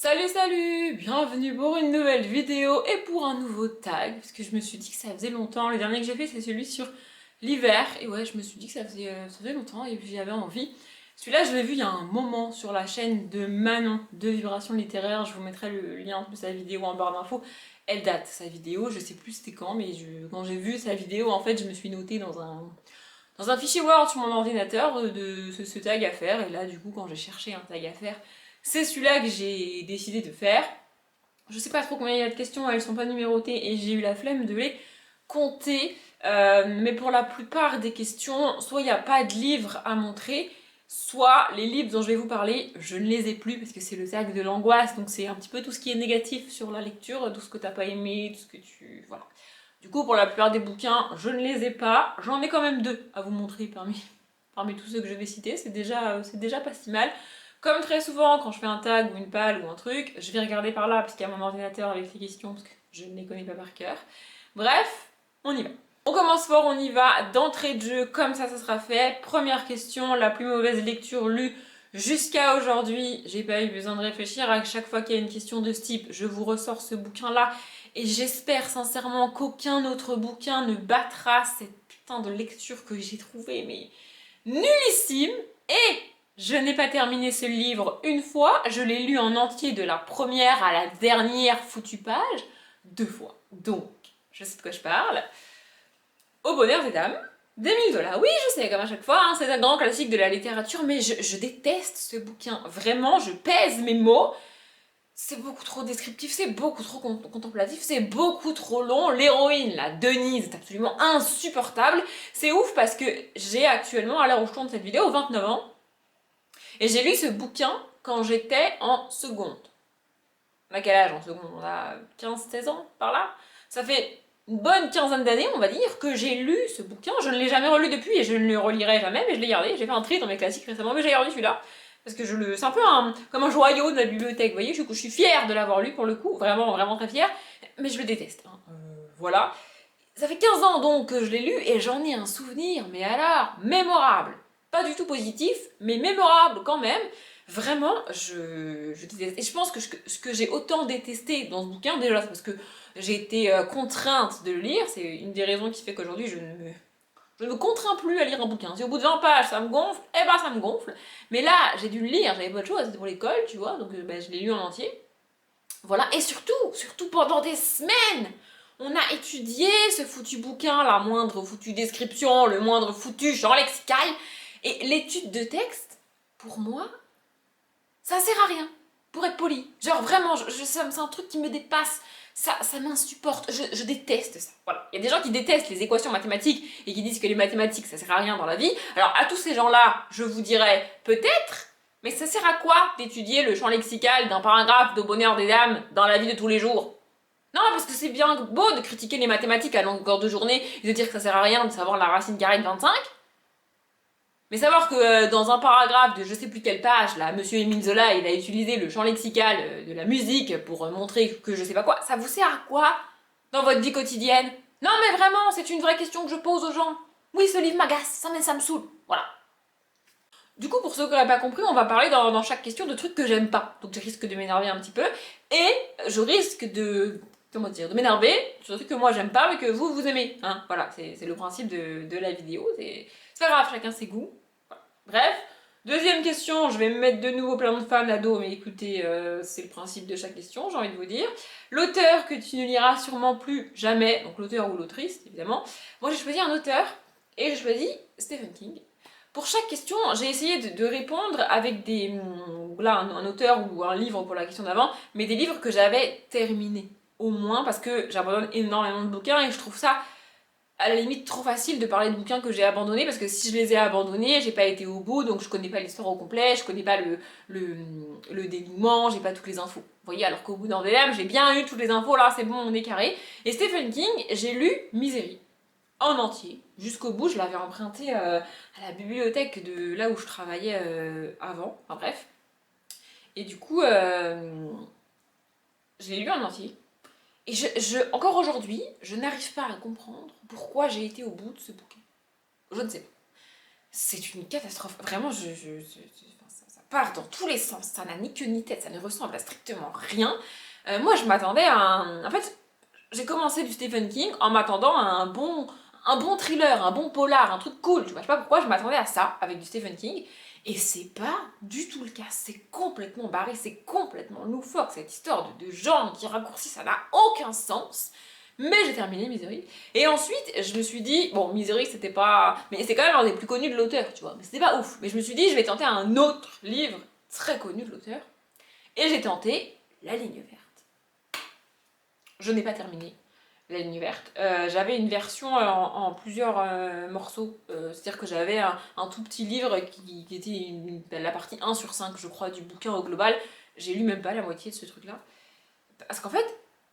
Salut, bienvenue pour une nouvelle vidéo et pour un nouveau tag, parce que je me suis dit que ça faisait longtemps. Le dernier que j'ai fait c'est celui sur l'hiver, et ouais, je me suis dit que ça faisait longtemps et puis j'avais envie. Celui-là, je l'ai vu il y a un moment sur la chaîne de Manon de Vibrations Littéraires. Je vous mettrai le lien de sa vidéo en barre d'infos. Elle date, sa vidéo, je sais plus c'était quand, mais quand j'ai vu sa vidéo, en fait, je me suis notée dans un fichier Word sur mon ordinateur de ce tag à faire, et là, du coup, quand j'ai cherché un tag à faire, c'est celui-là que j'ai décidé de faire. Je sais pas trop combien il y a de questions, elles sont pas numérotées et j'ai eu la flemme de les compter. Mais pour la plupart des questions, soit il n'y a pas de livre à montrer, soit les livres dont je vais vous parler, je ne les ai plus parce que c'est le tag de l'angoisse, donc c'est un petit peu tout ce qui est négatif sur la lecture, tout ce que t'as pas aimé, tout ce que tu... Voilà. Du coup, pour la plupart des bouquins, je ne les ai pas. J'en ai quand même deux à vous montrer parmi tous ceux que je vais citer, c'est déjà pas si mal. Comme très souvent, quand je fais un tag ou une palle ou un truc, je vais regarder par là, parce qu'il y a mon ordinateur avec les questions, parce que je ne les connais pas par cœur. Bref, on y va. On commence fort, on y va, d'entrée de jeu, comme ça sera fait. Première question, la plus mauvaise lecture lue jusqu'à aujourd'hui. J'ai pas eu besoin de réfléchir, à chaque fois qu'il y a une question de ce type, je vous ressors ce bouquin-là, et j'espère sincèrement qu'aucun autre bouquin ne battra cette putain de lecture que j'ai trouvée, mais nullissime. Et je n'ai pas terminé ce livre une fois, je l'ai lu en entier de la première à la dernière foutue page, 2 fois. Donc, je sais de quoi je parle. Au bonheur des dames, d'Émile Zola. Oui, je sais, comme à chaque fois, hein, c'est un grand classique de la littérature, mais je déteste ce bouquin. Vraiment, je pèse mes mots. C'est beaucoup trop descriptif, c'est beaucoup trop contemplatif, c'est beaucoup trop long. L'héroïne, la Denise, est absolument insupportable. C'est ouf parce que j'ai actuellement, à l'heure où je tourne cette vidéo, 29 ans. Et j'ai lu ce bouquin quand j'étais en seconde. On a quel âge en seconde? On a 15-16 ans par là. Ça fait une bonne quinzaine d'années, on va dire, que j'ai lu ce bouquin. Je ne l'ai jamais relu depuis et je ne le relirai jamais, mais je l'ai gardé. J'ai fait un tri dans mes classiques récemment, mais j'ai gardé celui-là. Parce que c'est un peu comme un joyau de la bibliothèque, vous voyez, je suis fière de l'avoir lu pour le coup, vraiment, vraiment très fière, mais je le déteste. Hein. Voilà. Ça fait 15 ans donc que je l'ai lu et j'en ai un souvenir, mais alors, mémorable. Pas du tout positif, mais mémorable quand même. Vraiment, je déteste. Et je pense que ce que j'ai autant détesté dans ce bouquin, déjà, c'est parce que j'ai été contrainte de le lire. C'est une des raisons qui fait qu'aujourd'hui, je ne me contrains plus à lire un bouquin. Si au bout de 20 pages, ça me gonfle, eh ben ça me gonfle. Mais là, j'ai dû le lire, j'avais pas de choix, c'était pour l'école, tu vois, donc ben, je l'ai lu en entier. Voilà, et surtout pendant des semaines, on a étudié ce foutu bouquin, la moindre foutue description, le moindre foutu champ lexical, et l'étude de texte, pour moi, ça sert à rien, pour être poli. Genre vraiment, c'est un truc qui me dépasse, ça m'insupporte, je déteste ça. Voilà, il y a des gens qui détestent les équations mathématiques et qui disent que les mathématiques ça sert à rien dans la vie. Alors à tous ces gens-là, je vous dirais peut-être, mais ça sert à quoi d'étudier le champ lexical d'un paragraphe de bonheur des dames dans la vie de tous les jours? Non, parce que c'est bien beau de critiquer les mathématiques à longueur de journée et de dire que ça sert à rien de savoir la racine carrée de 25, mais savoir que dans un paragraphe de je sais plus quelle page, là, monsieur Émile Zola, il a utilisé le champ lexical de la musique pour montrer que je sais pas quoi, ça vous sert à quoi dans votre vie quotidienne? Non mais vraiment, c'est une vraie question que je pose aux gens. Oui, ce livre m'agace, ça me saoule. Voilà. Du coup, pour ceux qui n'auraient pas compris, on va parler dans chaque question de trucs que j'aime pas. Donc je risque de m'énerver un petit peu. Et je risque de m'énerver sur des trucs que moi j'aime pas, mais que vous aimez. Hein, voilà, c'est le principe de la vidéo. C'est pas grave, chacun ses goûts. Voilà. Bref, deuxième question, je vais me mettre de nouveau plein de fans à dos, mais écoutez, c'est le principe de chaque question, j'ai envie de vous dire. L'auteur que tu ne liras sûrement plus jamais, donc l'auteur ou l'autrice, évidemment. Moi j'ai choisi un auteur, et j'ai choisi Stephen King. Pour chaque question, j'ai essayé de répondre avec là, un auteur ou un livre pour la question d'avant, mais des livres que j'avais terminés, au moins, parce que j'abandonne énormément de bouquins et je trouve ça, à la limite, trop facile de parler de bouquins que j'ai abandonnés, parce que si je les ai abandonnés, j'ai pas été au bout, donc je connais pas l'histoire au complet, je connais pas le dénouement, j'ai pas toutes les infos. Vous voyez, alors qu'au bout d'un délai, j'ai bien eu toutes les infos, là, c'est bon, on est carré. Et Stephen King, j'ai lu Misery en entier, jusqu'au bout. Je l'avais emprunté à la bibliothèque de là où je travaillais avant, enfin bref. Et du coup, je l'ai lu en entier. Et encore aujourd'hui, je n'arrive pas à comprendre pourquoi j'ai été au bout de ce bouquin. Je ne sais pas. C'est une catastrophe. Vraiment, enfin, ça part dans tous les sens, ça n'a ni queue ni tête, ça ne ressemble à strictement rien. Moi, je m'attendais à un... En fait, j'ai commencé du Stephen King en m'attendant à un bon thriller, un bon polar, un truc cool, tu vois. Je sais pas pourquoi je m'attendais à ça avec du Stephen King. Et c'est pas du tout le cas. C'est complètement barré, c'est complètement loufoque, cette histoire de gens qui raccourcissent, ça n'a aucun sens. Mais j'ai terminé Misery. Et ensuite, je me suis dit, bon, Misery, c'était pas... Mais c'est quand même un des plus connus de l'auteur, tu vois. Mais c'était pas ouf. Mais je me suis dit, je vais tenter un autre livre très connu de l'auteur. Et j'ai tenté La Ligne Verte. Je n'ai pas terminé La Ligne Verte. J'avais une version en plusieurs morceaux. C'est-à-dire que j'avais un tout petit livre qui était la partie 1 sur 5, je crois, du bouquin au global. J'ai lu même pas la moitié de ce truc-là. Parce qu'en fait,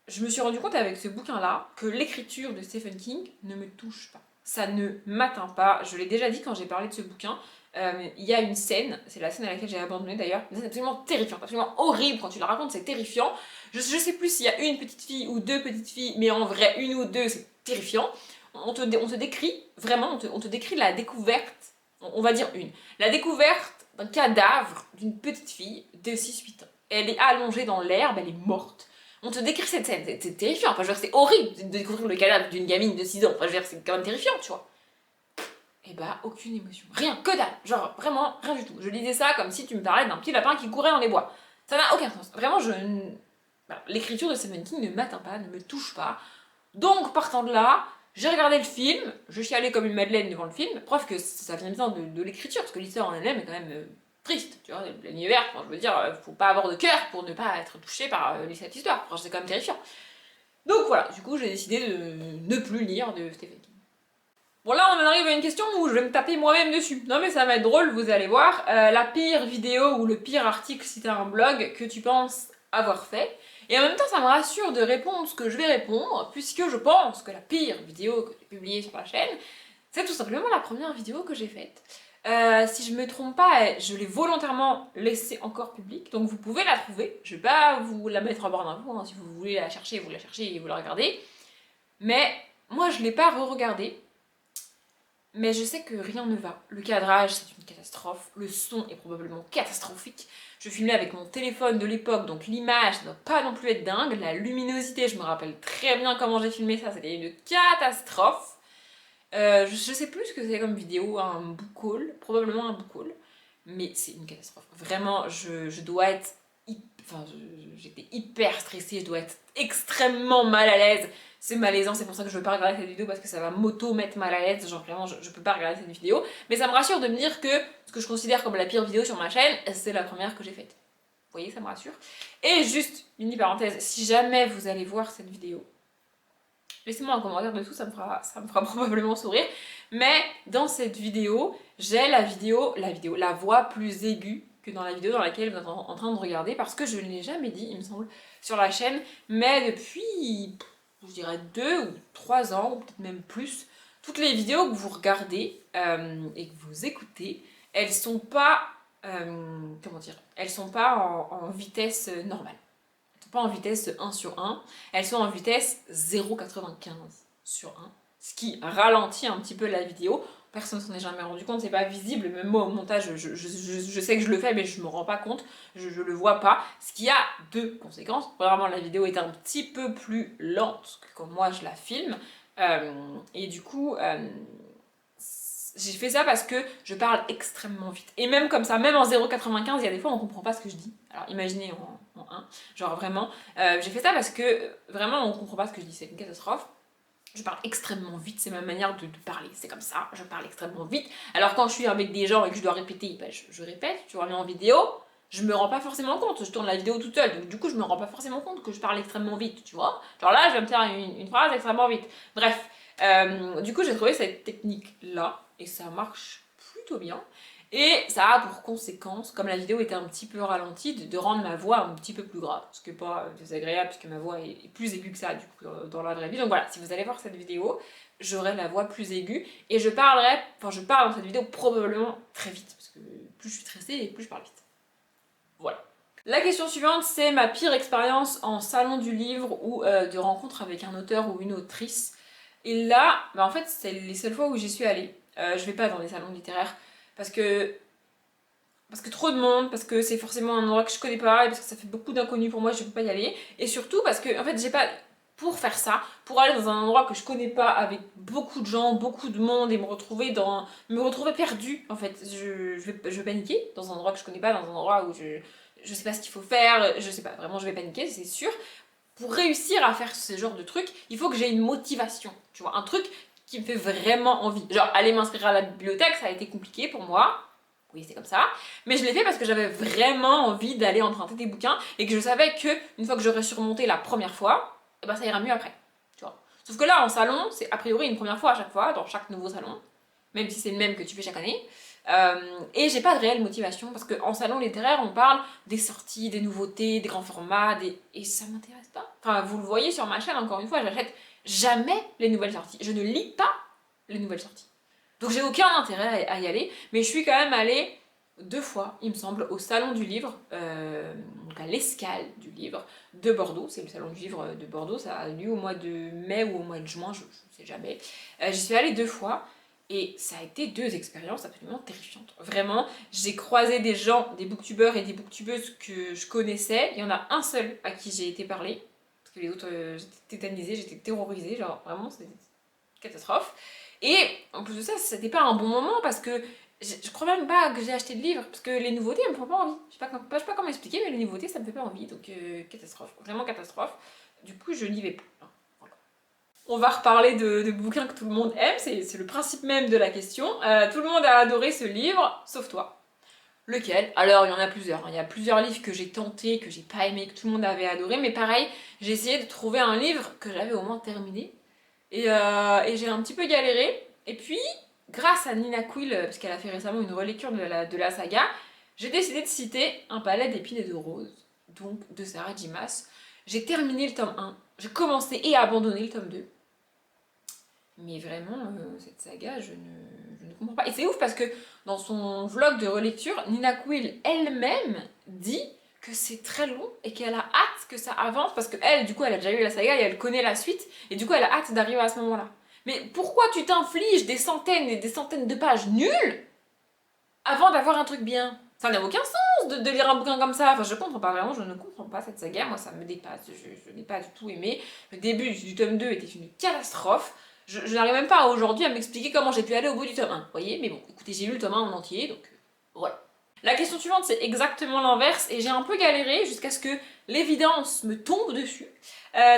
je me suis rendu compte avec ce bouquin-là que l'écriture de Stephen King ne me touche pas. Ça ne m'atteint pas. Je l'ai déjà dit quand j'ai parlé de ce bouquin. Il y a une scène, c'est la scène à laquelle j'ai abandonné d'ailleurs, une scène absolument terrifiante, absolument horrible. Quand tu la racontes, c'est terrifiant. Je sais plus s'il y a une petite fille ou deux petites filles, mais en vrai, une ou deux, c'est terrifiant. On te décrit, vraiment, on te décrit la découverte, on va dire une, la découverte d'un cadavre d'une petite fille de 6-8 ans. Elle est allongée dans l'herbe, elle est morte. On te décrit cette scène, c'est terrifiant. Enfin, je veux dire, c'est horrible de découvrir le cadavre d'une gamine de 6 ans. Enfin, je veux dire, c'est quand même terrifiant, tu vois. Et bah, aucune émotion. Rien, que dalle. Genre, vraiment, rien du tout. Je lisais ça comme si tu me parlais d'un petit lapin qui courait dans les bois. Ça n'a aucun sens. Vraiment, voilà. L'écriture de Stephen King ne m'atteint pas, ne me touche pas. Donc, partant de là, j'ai regardé le film, je chialais comme une madeleine devant le film, preuve que ça vient bien de l'écriture, parce que l'histoire en elle-même est quand même triste, tu vois, l'univers, enfin, je veux dire, faut pas avoir de cœur pour ne pas être touché par cette histoire, enfin, c'est quand même terrifiant. Donc voilà, du coup j'ai décidé de ne plus lire de Stephen King. Bon là on en arrive à une question où je vais me taper moi-même dessus. Non mais ça va être drôle, vous allez voir. La pire vidéo ou le pire article si t'as un blog que tu penses avoir fait. Et en même temps ça me rassure de répondre ce que je vais répondre, puisque je pense que la pire vidéo que j'ai publiée sur la chaîne, c'est tout simplement la première vidéo que j'ai faite. Si je me trompe pas, je l'ai volontairement laissée encore publique, donc vous pouvez la trouver. Je vais pas vous la mettre en barre d'infos, hein. Si vous voulez la chercher et vous la regardez. Mais moi je l'ai pas re-regardée. Mais je sais que rien ne va. Le cadrage, c'est une catastrophe. Le son est probablement catastrophique. Je filmais avec mon téléphone de l'époque, donc l'image ne doit pas non plus être dingue. La luminosité, je me rappelle très bien comment j'ai filmé ça, c'était une catastrophe. Je sais plus ce que c'est comme vidéo, un book haul, probablement un book haul. Mais c'est une catastrophe. Vraiment, je dois être... Enfin, j'étais hyper stressée, je dois être extrêmement mal à l'aise. C'est malaisant, c'est pour ça que je veux pas regarder cette vidéo parce que ça va m'auto-mettre mal à l'aise. Genre vraiment, je peux pas regarder cette vidéo. Mais ça me rassure de me dire que ce que je considère comme la pire vidéo sur ma chaîne, c'est la première que j'ai faite. Vous voyez, ça me rassure. Et juste, mini parenthèse, si jamais vous allez voir cette vidéo, laissez-moi un commentaire dessous, ça me fera probablement sourire. Mais dans cette vidéo, j'ai la voix plus aiguë que dans la vidéo dans laquelle vous êtes en train de regarder, parce que je ne l'ai jamais dit, il me semble, sur la chaîne, mais depuis, je dirais 2 ou 3 ans, ou peut-être même plus, toutes les vidéos que vous regardez et que vous écoutez, elles sont pas, comment dire, elles sont pas en vitesse normale. Elles sont pas en vitesse 1 sur 1, elles sont en vitesse 0,95 sur 1, ce qui ralentit un petit peu la vidéo. Personne ne s'en est jamais rendu compte, c'est pas visible, même moi au montage, je sais que je le fais, mais je me rends pas compte, je le vois pas. Ce qui a deux conséquences. Vraiment, la vidéo est un petit peu plus lente que quand moi je la filme, et du coup, j'ai fait ça parce que je parle extrêmement vite. Et même comme ça, même en 0,95, il y a des fois on comprend pas ce que je dis. Alors imaginez en 1, genre vraiment. J'ai fait ça parce que vraiment on comprend pas ce que je dis, c'est une catastrophe. Je parle extrêmement vite, c'est ma manière de parler, c'est comme ça, je parle extrêmement vite. Alors quand je suis avec des gens et que je dois répéter, ben je répète, tu vois, mais en vidéo, je me rends pas forcément compte, je tourne la vidéo toute seule, donc du coup je me rends pas forcément compte que je parle extrêmement vite, tu vois. Genre là, je vais me faire une phrase extrêmement vite. Bref, du coup j'ai trouvé cette technique-là, et ça marche plutôt bien. Et ça a pour conséquence, comme la vidéo était un petit peu ralentie, de rendre ma voix un petit peu plus grave. Ce qui n'est pas désagréable, puisque ma voix est plus aiguë que ça, du coup, dans la vraie vie. Donc voilà, si vous allez voir cette vidéo, j'aurai la voix plus aiguë. Et je parle dans cette vidéo probablement très vite, parce que plus je suis stressée et plus je parle vite. Voilà. La question suivante, c'est ma pire expérience en salon du livre ou de rencontre avec un auteur ou une autrice. Et là, bah en fait, c'est les seules fois où j'y suis allée. Je vais pas dans les salons littéraires. Parce que parce que trop de monde, parce que c'est forcément un endroit que je connais pas, et parce que ça fait beaucoup d'inconnus pour moi, je peux pas y aller. Et surtout parce que, en fait, j'ai pas... Pour faire ça, pour aller dans un endroit que je connais pas, avec beaucoup de gens, beaucoup de monde, et me retrouver perdue, en fait. Je vais paniquer dans un endroit que je connais pas, dans un endroit où je sais pas ce qu'il faut faire, je sais pas, vraiment je vais paniquer, c'est sûr. Pour réussir à faire ce genre de truc, il faut que j'ai une motivation, tu vois, un truc qui me fait vraiment envie. Genre, aller m'inscrire à la bibliothèque, ça a été compliqué pour moi. Oui, c'est comme ça. Mais je l'ai fait parce que j'avais vraiment envie d'aller emprunter des bouquins et que je savais que une fois que j'aurais surmonté la première fois, eh ben ça ira mieux après. Tu vois. Sauf que là, en salon, c'est a priori une première fois à chaque fois, dans chaque nouveau salon, même si c'est le même que tu fais chaque année. Et j'ai pas de réelle motivation parce qu'en salon littéraire, on parle des sorties, des nouveautés, des grands formats, et ça m'intéresse pas. Enfin, vous le voyez sur ma chaîne, encore une fois, j'achète jamais les nouvelles sorties. Je ne lis pas les nouvelles sorties. Donc j'ai aucun intérêt à y aller, mais je suis quand même allée 2 fois, il me semble, au salon du livre, donc à l'escale du livre de Bordeaux. C'est le salon du livre de Bordeaux, ça a lieu au mois de mai ou au mois de juin, je ne sais jamais. J'y suis allée 2 fois. Et ça a été 2 expériences absolument terrifiantes. Vraiment, j'ai croisé des gens, des booktubeurs et des booktubeuses que je connaissais. Il y en a un seul à qui j'ai été parler. Parce que les autres, j'étais tétanisée, j'étais terrorisée. Genre, vraiment, c'était une catastrophe. Et en plus de ça, c'était pas un bon moment parce que je crois même pas que j'ai acheté de livre. Parce que les nouveautés, elles me font pas envie. Je sais pas comment expliquer, mais les nouveautés, ça me fait pas envie. Donc, catastrophe. Vraiment catastrophe. Du coup, je n'y vais pas. On va reparler de bouquins que tout le monde aime, c'est le principe même de la question. Tout le monde a adoré ce livre, sauf toi. Lequel? Alors, il y en a plusieurs. Il y a plusieurs livres que j'ai tenté, que j'ai pas aimé, que tout le monde avait adoré, mais pareil, j'ai essayé de trouver un livre que j'avais au moins terminé. Et j'ai un petit peu galéré. Et puis, grâce à Nina Quill, parce qu'elle a fait récemment une relecture de la saga, j'ai décidé de citer Un palais d'épines et de roses, donc de Sarah J. Maas. J'ai terminé le tome 1, j'ai commencé et abandonné le tome 2. Mais vraiment, cette saga, je ne comprends pas. Et c'est ouf parce que dans son vlog de relecture, Nina Quill elle-même dit que c'est très long et qu'elle a hâte que ça avance parce qu'elle, du coup, elle a déjà lu la saga et elle connaît la suite et du coup, elle a hâte d'arriver à ce moment-là. Mais pourquoi tu t'infliges des centaines et des centaines de pages nulles avant d'avoir un truc bien? Ça n'a aucun sens de lire un bouquin comme ça. Enfin, je comprends pas vraiment, je ne comprends pas cette saga. Moi, ça me dépasse. Je n'ai pas du tout aimé. Le début du tome 2 était une catastrophe. Je n'arrive même pas aujourd'hui à m'expliquer comment j'ai pu aller au bout du tome 1. Vous voyez? Mais bon, écoutez, j'ai lu le tome 1 en entier, donc voilà. La question suivante, c'est exactement l'inverse, et j'ai un peu galéré jusqu'à ce que l'évidence me tombe dessus.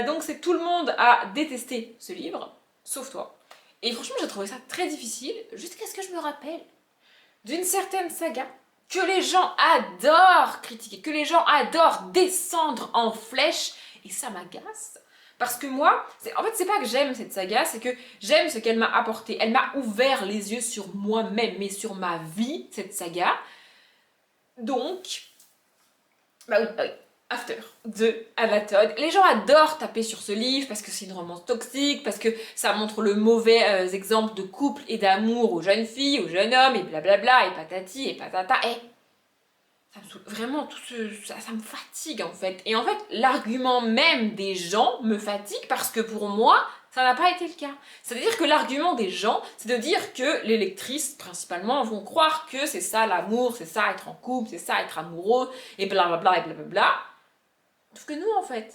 Donc c'est tout le monde a détesté ce livre, sauf toi. Et franchement, j'ai trouvé ça très difficile, jusqu'à ce que je me rappelle d'une certaine saga que les gens adorent critiquer, que les gens adorent descendre en flèche, et ça m'agace. Parce que moi, en fait, c'est pas que j'aime cette saga, c'est que j'aime ce qu'elle m'a apporté. Elle m'a ouvert les yeux sur moi-même, mais sur ma vie, cette saga. Donc, bah oui, After de Anna Todd. Les gens adorent taper sur ce livre parce que c'est une romance toxique, parce que ça montre le mauvais exemple de couple et d'amour aux jeunes filles, aux jeunes hommes, et blablabla, et patati, et patata. Et ça me saoule. Vraiment, ça me fatigue en fait. Et en fait, l'argument même des gens me fatigue parce que pour moi, ça n'a pas été le cas. C'est-à-dire que l'argument des gens, c'est de dire que les lectrices, principalement, vont croire que c'est ça l'amour, c'est ça être en couple, c'est ça être amoureux, et blablabla, et blablabla. Sauf que nous, en fait,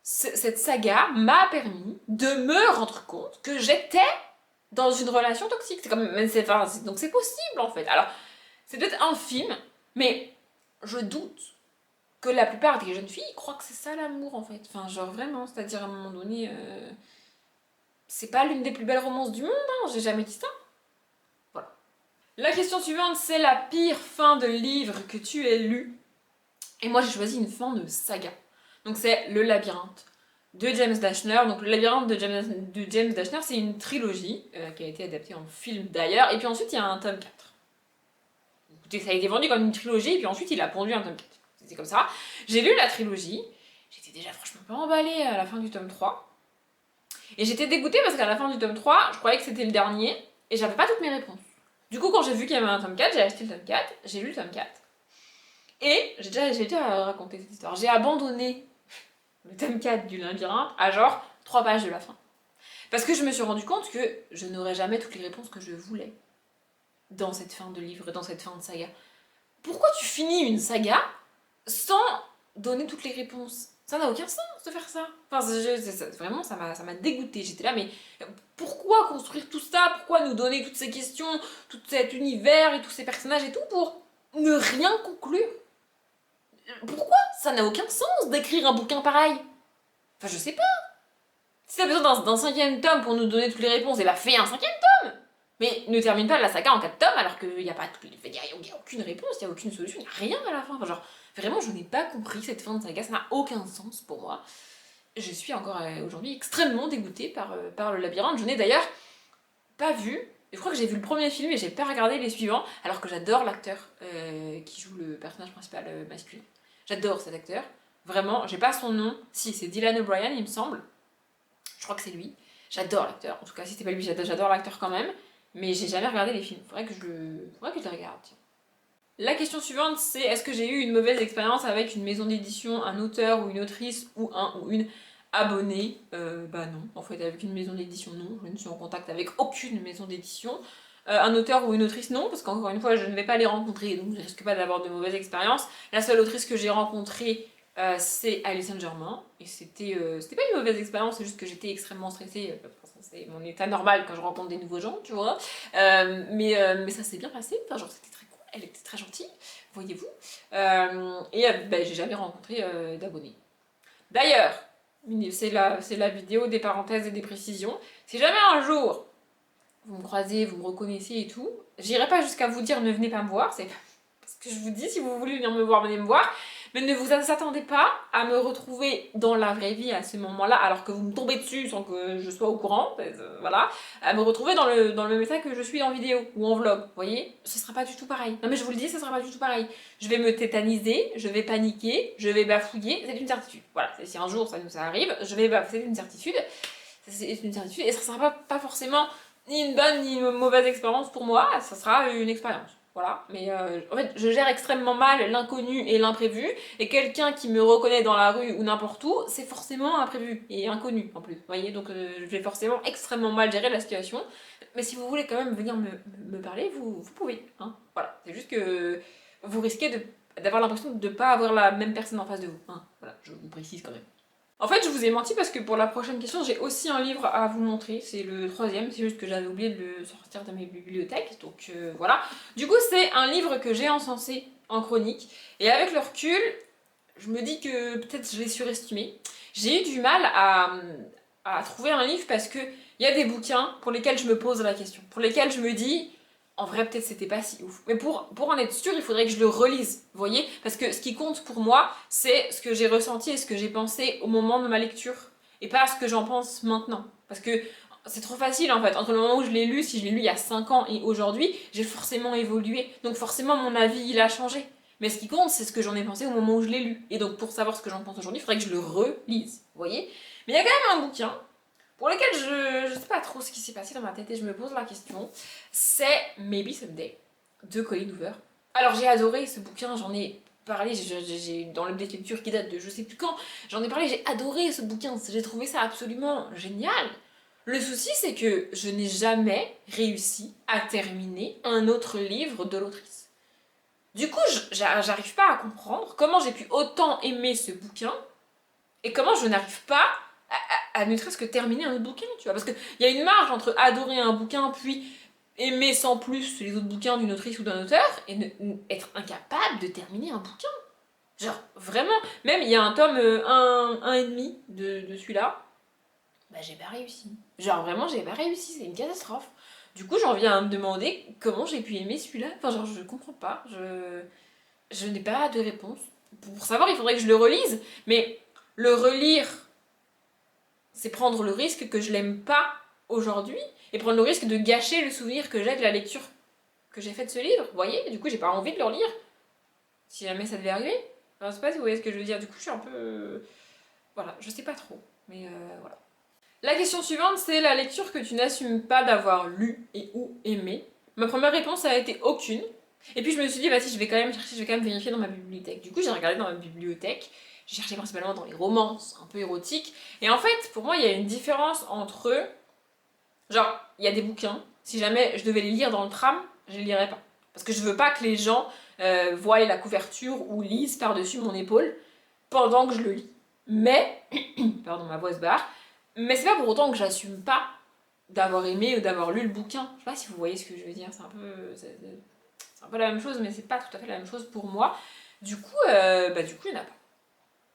cette saga m'a permis de me rendre compte que j'étais dans une relation toxique. C'est comme, donc c'est possible, en fait. Alors, c'est peut-être infime, mais je doute que la plupart des jeunes filles croient que c'est ça l'amour, en fait. Enfin, genre vraiment, c'est-à-dire à un moment donné, c'est pas l'une des plus belles romances du monde, hein, j'ai jamais dit ça. Voilà. La question suivante, c'est la pire fin de livre que tu aies lu. Et moi, j'ai choisi une fin de saga. Donc c'est Le Labyrinthe de James Dashner. Donc Le Labyrinthe de James Dashner, c'est une trilogie qui a été adaptée en film d'ailleurs. Et puis ensuite, il y a un tome 4. Écoutez, ça a été vendu comme une trilogie, et puis ensuite, il a pondu un tome 4. C'était comme ça. J'ai lu la trilogie. J'étais déjà franchement pas emballée à la fin du tome 3. Et j'étais dégoûtée parce qu'à la fin du tome 3, je croyais que c'était le dernier, et j'avais pas toutes mes réponses. Du coup, quand j'ai vu qu'il y avait un tome 4, j'ai acheté le tome 4, j'ai lu le tome 4. Et j'ai déjà raconté cette histoire. J'ai abandonné le tome 4 du Labyrinthe à genre 3 pages de la fin. Parce que je me suis rendu compte que je n'aurais jamais toutes les réponses que je voulais dans cette fin de livre, dans cette fin de saga. pourquoi tu finis une saga sans donner toutes les réponses? Ça n'a aucun sens de faire ça. Enfin, vraiment, ça m'a dégoûté. J'étais là, mais pourquoi construire tout ça? Pourquoi nous donner toutes ces questions, tout cet univers et tous ces personnages et tout pour ne rien conclure? Pourquoi? Ça n'a aucun sens d'écrire un bouquin pareil. Enfin, je sais pas. Si t'as besoin d'un 5e tome pour nous donner toutes les réponses, et bah fais un 5e tome. Mais ne termine pas la saga en 4 tomes alors qu'il n'y a pas y a aucune réponse, il n'y a aucune solution, il n'y a rien à la fin. Enfin, genre, vraiment, je n'ai pas compris cette fin de saga, ça n'a aucun sens pour moi. Je suis encore aujourd'hui extrêmement dégoûtée par le labyrinthe. Je n'ai d'ailleurs pas vu, je crois que j'ai vu le premier film et j'ai pas regardé les suivants, alors que j'adore l'acteur qui joue le personnage principal masculin. J'adore cet acteur. Vraiment, j'ai pas son nom. Si, c'est Dylan O'Brien, il me semble. Je crois que c'est lui. J'adore l'acteur. En tout cas, si c'était pas lui, j'adore l'acteur quand même. Mais j'ai jamais regardé les films. Faudrait que je le regarde. Tiens. La question suivante, c'est est-ce que j'ai eu une mauvaise expérience avec une maison d'édition, un auteur ou une autrice ou un ou une abonnée? Bah non. En fait, avec une maison d'édition, non. Je ne suis en contact avec aucune maison d'édition. Un auteur ou une autrice, non, parce qu'encore une fois, je ne vais pas les rencontrer, donc je risque pas d'avoir de mauvaises expériences. La seule autrice que j'ai rencontrée, c'est Alice Saint-Germain, et c'était pas une mauvaise expérience, c'est juste que j'étais extrêmement stressée, c'est mon état normal quand je rencontre des nouveaux gens, tu vois, mais ça s'est bien passé, enfin genre c'était très cool, elle était très gentille, voyez-vous, et j'ai jamais rencontré d'abonnés. D'ailleurs, c'est la vidéo des parenthèses et des précisions, si jamais un jour vous me croisez, vous me reconnaissez et tout, j'irai pas jusqu'à vous dire ne venez pas me voir, c'est ce que je vous dis, si vous voulez venir me voir, venez me voir. Mais ne vous attendez pas à me retrouver dans la vraie vie à ce moment-là, alors que vous me tombez dessus sans que je sois au courant, voilà, à me retrouver dans le même état que je suis en vidéo ou en vlog, vous voyez? Ce sera pas du tout pareil. Non mais je vous le dis, ce sera pas du tout pareil. Je vais me tétaniser, je vais paniquer, je vais bafouiller, c'est une certitude. Voilà, si un jour ça nous arrive, je vais bafouiller, c'est une certitude. C'est une certitude, et ça sera pas forcément ni une bonne ni une mauvaise expérience pour moi, ça sera une expérience. Voilà, mais en fait, je gère extrêmement mal l'inconnu et l'imprévu, et quelqu'un qui me reconnaît dans la rue ou n'importe où, c'est forcément imprévu et inconnu en plus. Vous voyez, donc je vais forcément extrêmement mal gérer la situation. Mais si vous voulez quand même venir me parler, vous pouvez. Hein, voilà, c'est juste que vous risquez d'avoir l'impression de ne pas avoir la même personne en face de vous. Hein, voilà, je vous précise quand même. En fait, je vous ai menti parce que pour la prochaine question, j'ai aussi un livre à vous montrer. C'est le 3e, c'est juste que j'avais oublié de le sortir de mes bibliothèques. Donc voilà. Du coup, c'est un livre que j'ai encensé en chronique. Et avec le recul, je me dis que peut-être je l'ai surestimé. J'ai eu du mal à trouver un livre parce que il y a des bouquins pour lesquels je me pose la question. Pour lesquels je me dis, en vrai, peut-être c'était pas si ouf. Mais pour en être sûr, il faudrait que je le relise, vous voyez? Parce que ce qui compte pour moi, c'est ce que j'ai ressenti et ce que j'ai pensé au moment de ma lecture. Et pas ce que j'en pense maintenant. Parce que c'est trop facile en fait. Entre le moment où je l'ai lu, si je l'ai lu il y a 5 ans et aujourd'hui, j'ai forcément évolué. Donc forcément, mon avis, il a changé. Mais ce qui compte, c'est ce que j'en ai pensé au moment où je l'ai lu. Et donc pour savoir ce que j'en pense aujourd'hui, il faudrait que je le relise, vous voyez? Mais il y a quand même un bouquin pour lequel je sais pas trop ce qui s'est passé dans ma tête et je me pose la question, c'est Maybe Someday de Colleen Hoover. Alors j'ai adoré ce bouquin, j'en ai parlé, j'ai dans le biais de lecture qui date de je sais plus quand, j'en ai parlé, j'ai adoré ce bouquin, j'ai trouvé ça absolument génial. Le souci c'est que je n'ai jamais réussi à terminer un autre livre de l'autrice. Du coup, j'arrive pas à comprendre comment j'ai pu autant aimer ce bouquin et comment je n'arrive pas à ne serait-ce que terminer un autre bouquin, tu vois. Parce qu'il y a une marge entre adorer un bouquin puis aimer sans plus les autres bouquins d'une autrice ou d'un auteur et être incapable de terminer un bouquin. Genre, vraiment, même il y a un tome 1,5 de celui-là, bah j'ai pas réussi. Genre, vraiment, j'ai pas réussi, c'est une catastrophe. Du coup, j'en viens à me demander comment j'ai pu aimer celui-là. Enfin, genre, je comprends pas. Je n'ai pas de réponse. Pour savoir, il faudrait que je le relise, mais le relire, c'est prendre le risque que je l'aime pas aujourd'hui et prendre le risque de gâcher le souvenir que j'ai de la lecture que j'ai fait de ce livre, vous voyez? Du coup, j'ai pas envie de le relire. Si jamais ça devait arriver. Enfin, je sais pas si vous voyez ce que je veux dire. Du coup, je suis un peu... Voilà, je sais pas trop. Mais voilà. La question suivante, c'est la lecture que tu n'assumes pas d'avoir lu et ou aimé. Ma première réponse a été aucune. Et puis je me suis dit, bah si, je vais quand même chercher, je vais quand même vérifier dans ma bibliothèque. Du coup, j'ai regardé dans ma bibliothèque. J'ai cherché principalement dans les romances un peu érotiques. Et en fait, pour moi, il y a une différence entre... Genre, il y a des bouquins. Si jamais je devais les lire dans le tram, je les lirais pas. Parce que je veux pas que les gens voient la couverture ou lisent par-dessus mon épaule pendant que je le lis. Mais, pardon, ma voix se barre, mais c'est pas pour autant que j'assume pas d'avoir aimé ou d'avoir lu le bouquin. Je sais pas si vous voyez ce que je veux dire, c'est un peu la même chose, mais c'est pas tout à fait la même chose pour moi. Du coup, il n'y en a pas.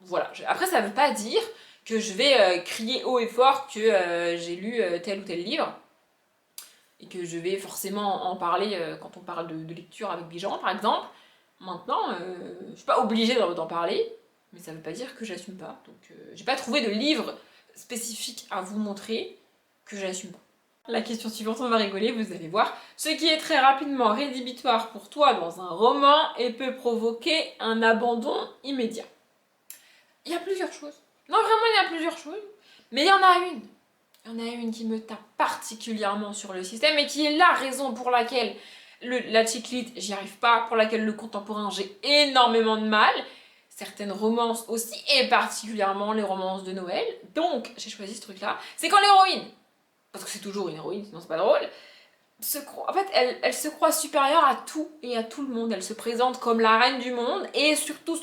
Voilà. Après, ça veut pas dire que je vais crier haut et fort que j'ai lu tel ou tel livre et que je vais forcément en parler quand on parle de lecture avec des gens, par exemple. Maintenant, je suis pas obligée d'en parler, mais ça veut pas dire que j'assume pas. Donc, j'ai pas trouvé de livre spécifique à vous montrer que j'assume pas. La question suivante, on va rigoler, vous allez voir. Ce qui est très rapidement rédhibitoire pour toi dans un roman et peut provoquer un abandon immédiat. Il y a plusieurs choses. Non, vraiment, il y a plusieurs choses. Mais il y en a une. Il y en a une qui me tape particulièrement sur le système et qui est la raison pour laquelle la chick-lit, j'y arrive pas, pour laquelle le contemporain, j'ai énormément de mal. Certaines romances aussi, et particulièrement les romances de Noël. Donc, j'ai choisi ce truc-là. C'est quand l'héroïne, parce que c'est toujours une héroïne, sinon c'est pas drôle, en fait, elle se croit supérieure à tout et à tout le monde. Elle se présente comme la reine du monde, et surtout,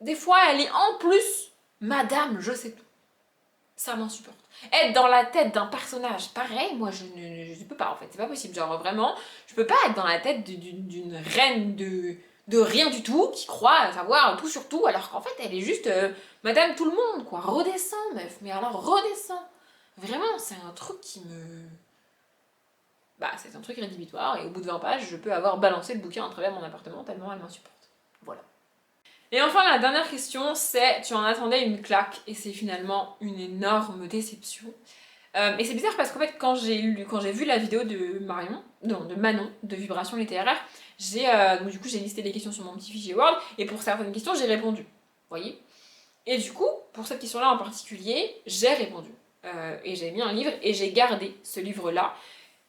des fois, elle est en plus Madame, je sais tout. Ça m'insupporte. Être dans la tête d'un personnage pareil, moi je ne peux pas en fait, c'est pas possible. Genre vraiment, je peux pas être dans la tête d'une reine de rien du tout qui croit savoir tout sur tout alors qu'en fait elle est juste Madame tout le monde quoi. Redescends meuf, mais alors redescends. Vraiment, c'est un truc qui me... Bah c'est un truc rédhibitoire et au bout de 20 pages, je peux avoir balancé le bouquin à travers mon appartement tellement elle m'insupporte. Voilà. Et enfin, la dernière question, c'est tu en attendais une claque et c'est finalement une énorme déception. Et c'est bizarre parce qu'en fait, quand j'ai vu la vidéo de Manon, de Vibration littéraire, donc du coup j'ai listé les questions sur mon petit fichier Word et pour certaines questions j'ai répondu. Vous voyez? Et du coup, pour cette question-là en particulier, j'ai répondu. Et j'ai mis un livre et j'ai gardé ce livre-là.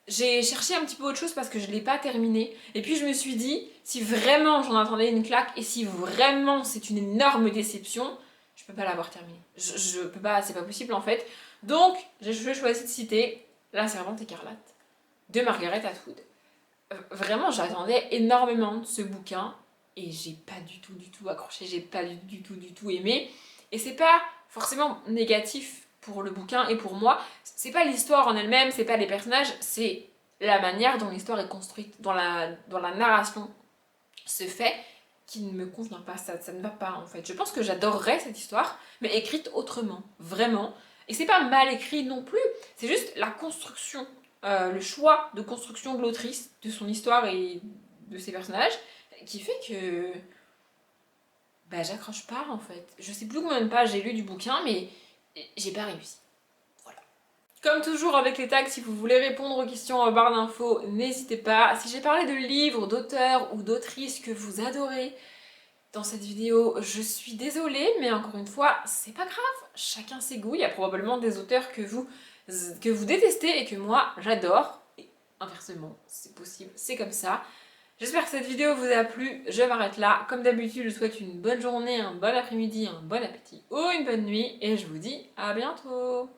J'ai cherché un petit peu autre chose parce que je ne l'ai pas terminé. Et puis je me suis dit, si vraiment j'en attendais une claque et si vraiment c'est une énorme déception, je peux pas l'avoir terminé. Je peux pas, c'est pas possible en fait. Donc j'ai choisi de citer La Servante écarlate de Margaret Atwood. Vraiment j'attendais énormément de ce bouquin et j'ai pas du tout accroché, j'ai pas du tout aimé. Et c'est pas forcément négatif pour le bouquin et pour moi, c'est pas l'histoire en elle-même, c'est pas les personnages, c'est la manière dont l'histoire est construite, dont la narration se fait, qui ne me convient pas, ça ne va pas en fait. Je pense que j'adorerais cette histoire, mais écrite autrement, vraiment. Et c'est pas mal écrit non plus, c'est juste la construction, le choix de construction de l'autrice, de son histoire et de ses personnages, qui fait que... Bah j'accroche pas en fait. Je sais plus combien de pages j'ai lu du bouquin, mais j'ai pas réussi. Voilà. Comme toujours avec les tags, si vous voulez répondre aux questions en barre d'infos, n'hésitez pas. Si j'ai parlé de livres, d'auteurs ou d'autrices que vous adorez dans cette vidéo, je suis désolée, mais encore une fois, c'est pas grave. Chacun ses goûts. Il y a probablement des auteurs que vous détestez et que moi, j'adore. Et inversement, c'est possible, c'est comme ça. J'espère que cette vidéo vous a plu, je m'arrête là. Comme d'habitude, je vous souhaite une bonne journée, un bon après-midi, un bon appétit ou une bonne nuit. Et je vous dis à bientôt.